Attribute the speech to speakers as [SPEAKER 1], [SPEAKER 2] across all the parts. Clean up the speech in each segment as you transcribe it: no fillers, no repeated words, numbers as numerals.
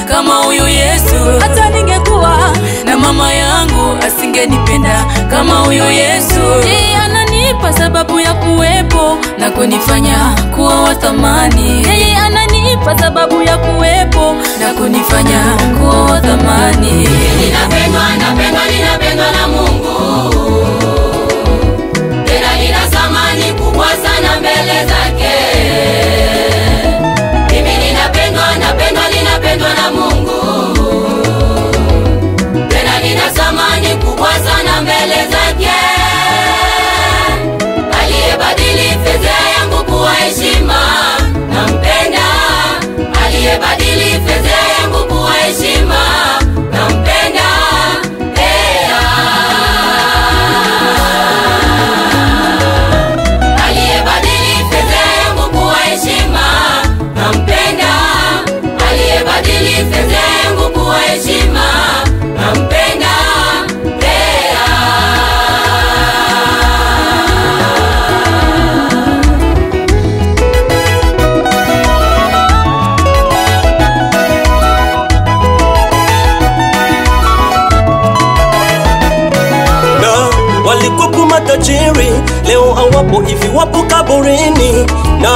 [SPEAKER 1] kama huyu Yesu. Hata ningekuwa na mama yangu asingenipenda kama huyu Yesu. Yeye ananipa sababu ya kuwepo na kunifanya kuwa wa thamani. Yeye ananipa sababu ya kuwepo na kunifanya kuwa wa thamani.
[SPEAKER 2] Ninapendwa, napendwa, ninapendwa na Mungu. Tena nina thamani kubwa sana mbele zake. Mimi ninapendwa, napendwa, ninapendwa na Mungu. Tena nina thamani kubwa sana mbele zake. Aliyebadili fedha yangu kuwa heshima, nampenda. Aliyebadili fedha yangu kuwa heshima, nampenda. Aliyebadili fedha yangu kuwa heshima, nampenda. Aliyebadili fedha yangu kuwa heshima, nampenda.
[SPEAKER 3] Walikuwepo matajiri, leo hawapo, hivi wapo kaburini. Na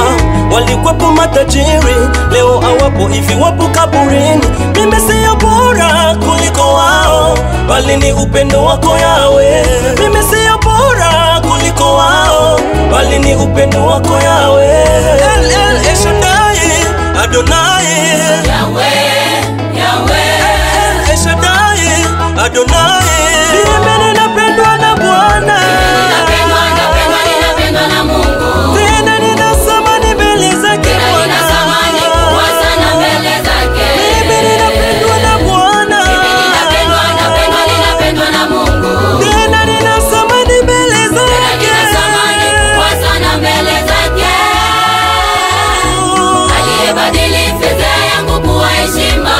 [SPEAKER 3] walikuwepo matajiri, leo hawapo, hivi wapo kaburini. Mimi sio bora kuliko wao, bali ni upendo wako Yawe. Mimi sio bora kuliko wao, bali ni upendo wako Yawe. El Shaddai, Adonai,
[SPEAKER 2] Yawe, Yawe.
[SPEAKER 3] El Shaddai, Adonai. Mimi ninapendwa na Bwana.
[SPEAKER 2] Ninapendwa, napendwa, ninapendwa na Mungu.
[SPEAKER 3] Tena nina thamani mbele zake Bwana.
[SPEAKER 2] Nina thamani kubwa sana mbele zake.
[SPEAKER 3] Mimi ninapendwa na Bwana.
[SPEAKER 2] Ninapendwa, napendwa, ninapendwa na Mungu.
[SPEAKER 3] Tena nina thamani mbele zake.
[SPEAKER 2] Nina thamani kubwa sana mbele zake. Aliyebadili fedha yangu kuwa heshima,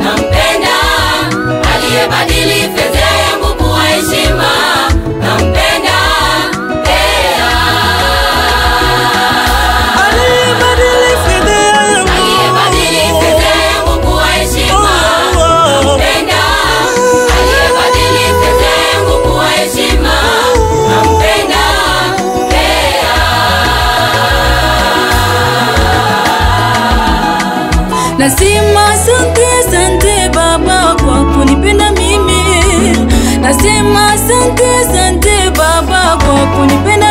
[SPEAKER 2] nampenda. Aliyebadili fedha yangu kuwa heshima, nampenda.
[SPEAKER 3] Aliyebadili fedha yangu.
[SPEAKER 2] Aliyebadili fedha yangu kuwa heshima, nampenda. Aliyebadili fedha yangu kuwa heshima, nampenda.
[SPEAKER 1] Nasema asante, asante Baba kwa kunipenda mimi. Nasema asante, asante Baba kwa kunipenda